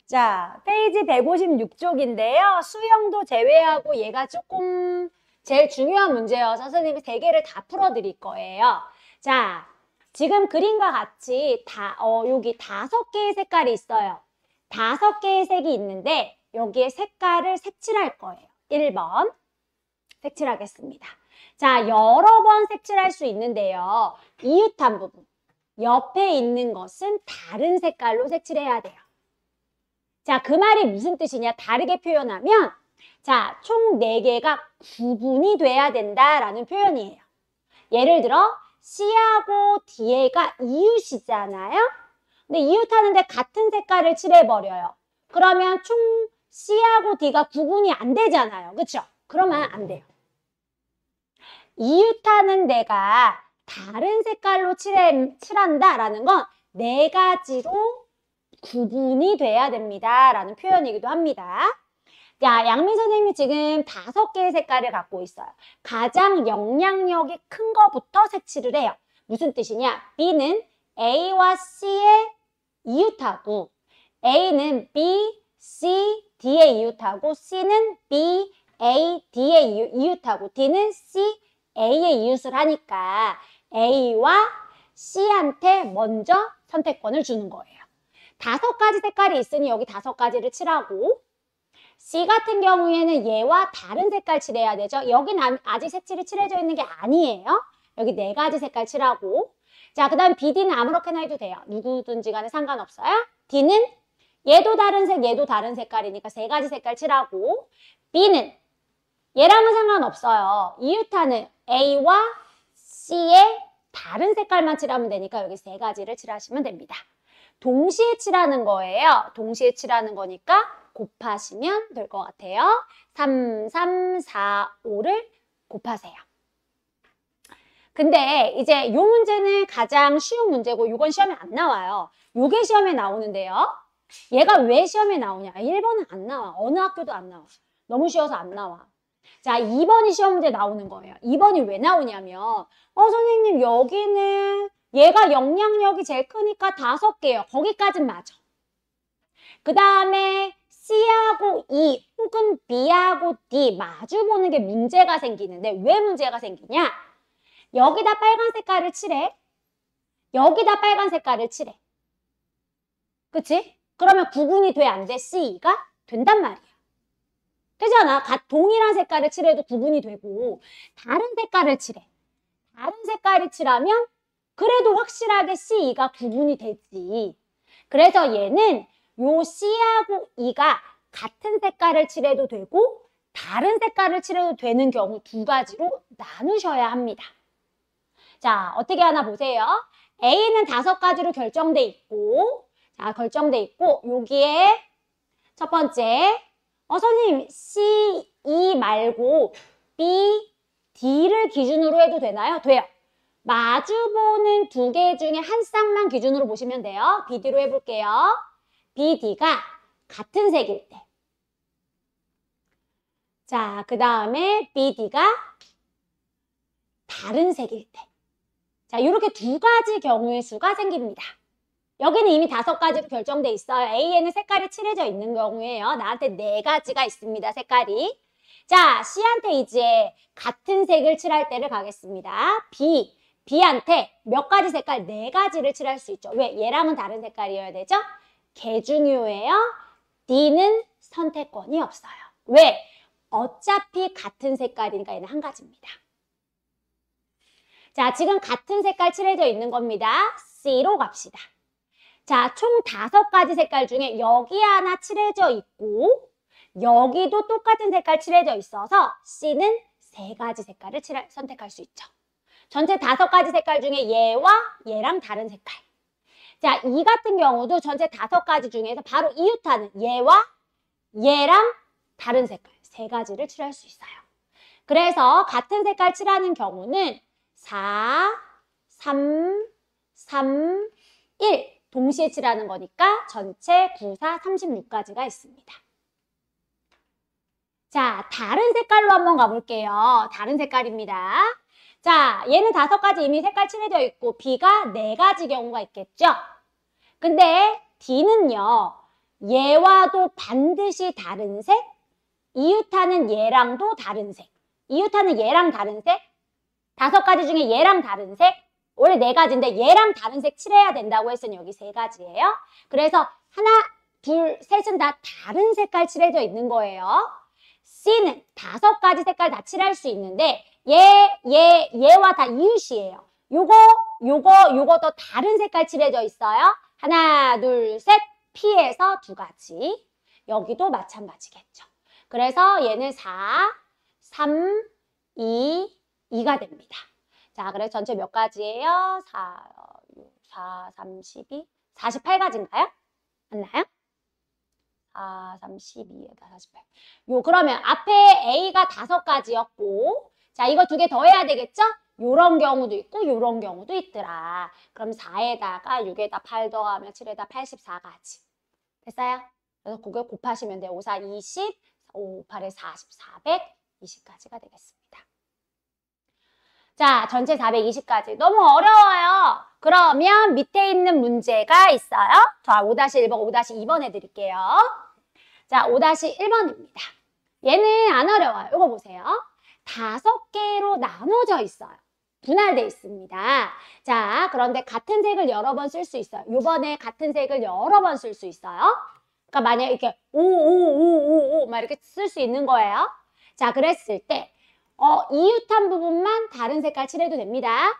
자, 페이지 156쪽인데요. 수영도 제외하고 얘가 조금 제일 중요한 문제여서 선생님이 3개를 다 풀어드릴 거예요. 자, 지금 그림과 같이 여기 5개의 색깔이 있어요. 5개의 색이 있는데 여기에 색깔을 색칠할 거예요. 1번 색칠하겠습니다. 자, 여러 번 색칠할 수 있는데요. 이웃한 부분, 옆에 있는 것은 다른 색깔로 색칠해야 돼요. 자, 그 말이 무슨 뜻이냐? 다르게 표현하면 자, 총 4개가 구분이 돼야 된다라는 표현이에요. 예를 들어 C하고 D가 이웃이잖아요. 근데 이웃하는데 같은 색깔을 칠해버려요. 그러면 총 C하고 D가 구분이 안 되잖아요. 그렇죠? 그러면 안 돼요. 이웃하는 데가 다른 색깔로 칠한다라는 건 4가지로 구분이 돼야 됩니다. 라는 표현이기도 합니다. 자, 양민 선생님이 지금 5개의 색깔을 갖고 있어요. 가장 영향력이 큰 거부터 색칠을 해요. 무슨 뜻이냐? B는 A와 C의 이웃하고 A는 B, C, D의 이웃하고 C는 B, A, D의 이웃하고 D는 C, A의 이웃을 하니까 A와 C한테 먼저 선택권을 주는 거예요. 5가지 색깔이 있으니 여기 5가지를 칠하고 C 같은 경우에는 얘와 다른 색깔 칠해야 되죠. 여기는 아직 색칠이 칠해져 있는 게 아니에요. 여기 4가지 색깔 칠하고 자, 그 다음 B, D는 아무렇게나 해도 돼요. 누구든지 간에 상관없어요. D는 얘도 다른 색, 얘도 다른 색깔이니까 3가지 색깔 칠하고 B는 얘랑은 상관없어요. 이웃하는 A와 C의 다른 색깔만 칠하면 되니까 여기 3가지를 칠하시면 됩니다. 동시에 칠하는 거예요. 동시에 칠하는 거니까 곱하시면 될 것 같아요. 3, 3, 4, 5를 곱하세요. 근데 이제 이 문제는 가장 쉬운 문제고 이건 시험에 안 나와요. 이게 시험에 나오는데요. 얘가 왜 시험에 나오냐? 1번은 안 나와. 어느 학교도 안 나와. 너무 쉬워서 안 나와. 자, 2번이 시험 문제 나오는 거예요. 2번이 왜 나오냐면 선생님 여기는 얘가 영향력이 제일 크니까 5개예요. 거기까진 맞아. 그 다음에 C하고 E 혹은 B하고 D 마주보는 게 문제가 생기는데 왜 문제가 생기냐? 여기다 빨간 색깔을 칠해. 여기다 빨간 색깔을 칠해. 그치? 그러면 구분이 돼, 안 돼? C가? 된단 말이야. 되잖아. 동일한 색깔을 칠해도 구분이 되고 다른 색깔을 칠해. 다른 색깔을 칠하면 그래도 확실하게 C, E가 구분이 되지. 그래서 얘는 요 C하고 E가 같은 색깔을 칠해도 되고 다른 색깔을 칠해도 되는 경우 2가지로 나누셔야 합니다. 자, 어떻게 하나 보세요. A는 5가지로 결정돼 있고 자, 결정돼 있고 여기에 첫 번째 선생님 C, E 말고 B, D를 기준으로 해도 되나요? 돼요. 마주보는 2개 중에 한 쌍만 기준으로 보시면 돼요. B, D로 해볼게요. B, D가 같은 색일 때. 자, 그 다음에 B, D가 다른 색일 때. 자, 이렇게 2가지 경우의 수가 생깁니다. 여기는 이미 5가지로 결정돼 있어요. A에는 색깔이 칠해져 있는 경우에요. 나한테 4가지가 있습니다. 색깔이. 자, C한테 이제 같은 색을 칠할 때를 가겠습니다. B한테 몇 가지 색깔? 4가지를 칠할 수 있죠. 왜? 얘랑은 다른 색깔이어야 되죠? 개 중요해요. D는 선택권이 없어요. 왜? 어차피 같은 색깔이니까 얘는 한 가지입니다. 자, 지금 같은 색깔 칠해져 있는 겁니다. C로 갑시다. 자, 총 5가지 색깔 중에 여기 하나 칠해져 있고 여기도 똑같은 색깔 칠해져 있어서 C는 3가지 색깔을 선택할 수 있죠. 전체 5가지 색깔 중에 얘와 얘랑 다른 색깔. 자, E 같은 경우도 전체 5가지 중에서 바로 이웃하는 얘와 얘랑 다른 색깔 3가지를 칠할 수 있어요. 그래서 같은 색깔 칠하는 경우는 4, 3, 3, 1 동시에 칠하는 거니까 전체 9, 4, 36가지가 있습니다. 자, 다른 색깔로 한번 가볼게요. 다른 색깔입니다. 자, 얘는 5가지 이미 색깔 칠해져 있고 B가 4가지 경우가 있겠죠? 근데 D는요. 얘와도 반드시 다른 색, 이웃하는 얘랑도 다른 색, 이웃하는 얘랑 다른 색, 5가지 중에 얘랑 다른 색, 원래 4가지인데 얘랑 다른 색 칠해야 된다고 했으니 여기 3가지예요. 그래서 하나, 둘, 셋은 다 다른 색깔 칠해져 있는 거예요. C는 5가지 색깔 다 칠할 수 있는데 얘와 다 이웃이에요. 요거도 다른 색깔 칠해져 있어요. 하나, 둘, 셋, P에서 2가지. 여기도 마찬가지겠죠. 그래서 얘는 4, 3, 2, 2가 됩니다. 자, 그래서 전체 몇 가지예요? 4, 32, 48가지인가요? 맞나요? 4, 3, 12에다 48. 그러면 앞에 A가 5가지였고, 자, 이거 2개 더 해야 되겠죠? 요런 경우도 있고, 요런 경우도 있더라. 그럼 4에다가 6에다 8 더하면 7에다 84가지. 됐어요? 그래서 그거 곱하시면 돼요. 5, 4, 20, 5, 8에 40, 420가지가 되겠습니다. 자, 전체 420가지. 너무 어려워요. 그러면 밑에 있는 문제가 있어요. 자, 5-1번, 5-2번 해드릴게요. 자, 5-1번입니다. 얘는 안 어려워요. 이거 보세요. 5개로 나눠져 있어요. 분할돼 있습니다. 자, 그런데 같은 색을 여러 번 쓸 수 있어요. 요번에 같은 색을 여러 번 쓸 수 있어요. 그러니까 만약에 이렇게 5 막 이렇게 쓸 수 있는 거예요. 자, 그랬을 때 이웃한 부분만 다른 색깔 칠해도 됩니다.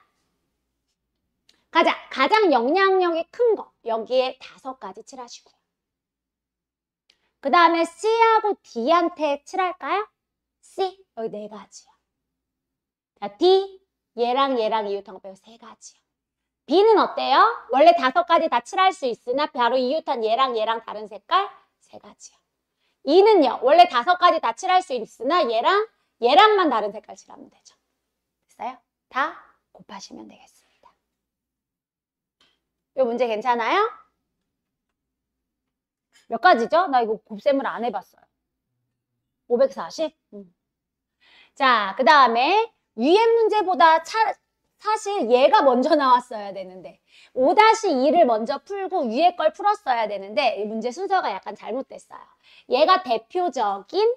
가장 영향력이 큰 거. 여기에 5가지 칠하시고요. 그 다음에 C하고 D한테 칠할까요? C, 여기 4가지요. 자, D, 얘랑 이웃한 거 빼고 3가지요. B는 어때요? 원래 5가지 다 칠할 수 있으나 바로 이웃한 얘랑 다른 색깔 3가지요. E는요, 원래 5가지 다 칠할 수 있으나 얘랑만 다른 색깔 칠하면 되죠. 됐어요? 다 곱하시면 되겠습니다. 이 문제 괜찮아요? 몇 가지죠? 나 이거 곱셈을 안 해봤어요. 540? 자, 그 다음에 위에 문제보다 사실 얘가 먼저 나왔어야 되는데 5-2를 먼저 풀고 위에 걸 풀었어야 되는데 이 문제 순서가 약간 잘못됐어요. 얘가 대표적인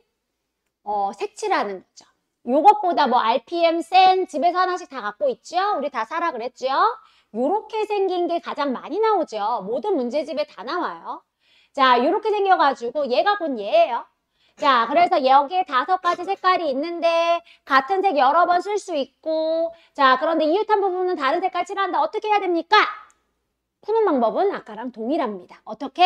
색칠하는 거죠. 요것보다 뭐 RPM, 센 집에서 하나씩 다 갖고 있죠? 우리 다 사라 그랬죠? 요렇게 생긴 게 가장 많이 나오죠. 모든 문제집에 다 나와요. 자, 요렇게 생겨가지고 얘가 곧 얘예요. 자, 그래서 여기에 5가지 색깔이 있는데 같은 색 여러 번 쓸 수 있고, 자, 그런데 이웃한 부분은 다른 색깔 칠하는데 어떻게 해야 됩니까? 푸는 방법은 아까랑 동일합니다. 어떻게?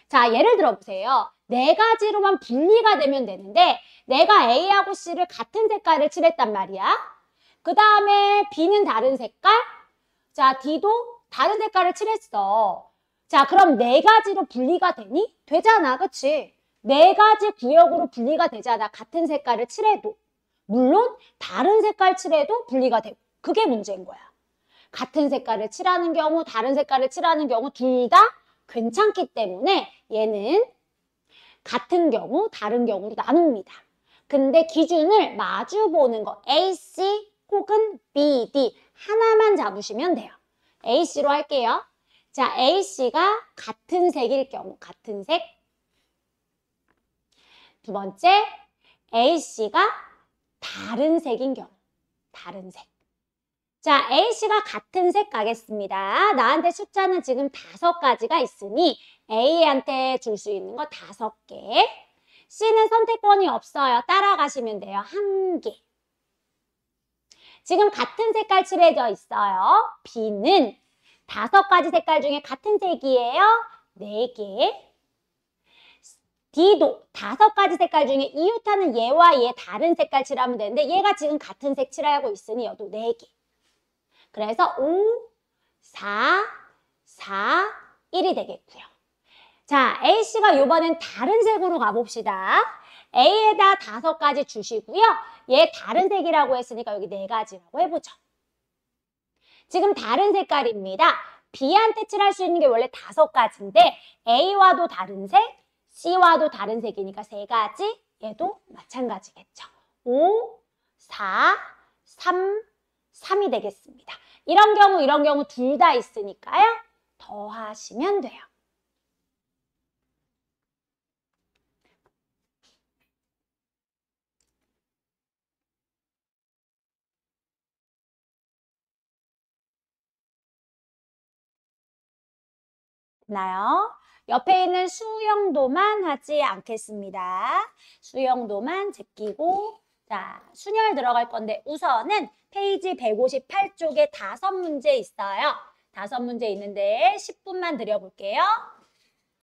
자, 예를 들어 보세요. 4가지로만 분리가 되면 되는데 내가 A하고 C를 같은 색깔을 칠했단 말이야. 그 다음에 B는 다른 색깔, 자, D도 다른 색깔을 칠했어. 자, 그럼 4가지로 분리가 되니? 되잖아, 그치? 4가지 구역으로 분리가 되잖아. 같은 색깔을 칠해도. 물론 다른 색깔 칠해도 분리가 되고. 그게 문제인 거야. 같은 색깔을 칠하는 경우, 다른 색깔을 칠하는 경우 둘 다 괜찮기 때문에 얘는 같은 경우, 다른 경우로 나눕니다. 근데 기준을 마주 보는 거 AC 혹은 BD 하나만 잡으시면 돼요. AC로 할게요. 자, AC가 같은 색일 경우, 같은 색. 두 번째, AC가 다른 색인 경우, 다른 색. 자, A씨가 같은 색 가겠습니다. 나한테 숫자는 지금 5가지가 있으니 A한테 줄 수 있는 거 5개. C는 선택권이 없어요. 따라가시면 돼요. 1개. 지금 같은 색깔 칠해져 있어요. B는 5가지 색깔 중에 같은 색이에요. 4개. D도 5가지 색깔 중에 이웃하는 얘와 얘 다른 색깔 칠하면 되는데 얘가 지금 같은 색 칠하고 있으니 얘도 4개. 그래서 5, 4, 4, 1이 되겠고요. 자, A씨가 이번엔 다른 색으로 가봅시다. A에다 5가지 주시고요. 얘 다른 색이라고 했으니까 여기 4가지라고 해보죠. 지금 다른 색깔입니다. B한테 칠할 수 있는 게 원래 5가지인데 A와도 다른 색, C와도 다른 색이니까 3가지, 얘도 마찬가지겠죠. 5, 4, 3, 3이 되겠습니다. 이런 경우 둘 다 있으니까요. 더하시면 돼요. 나요? 옆에 있는 수영도만 하지 않겠습니다. 수영도만 제끼고 자, 순열 들어갈 건데 우선은 페이지 158쪽에 5문제 있어요. 5문제 있는데 10분만 드려볼게요.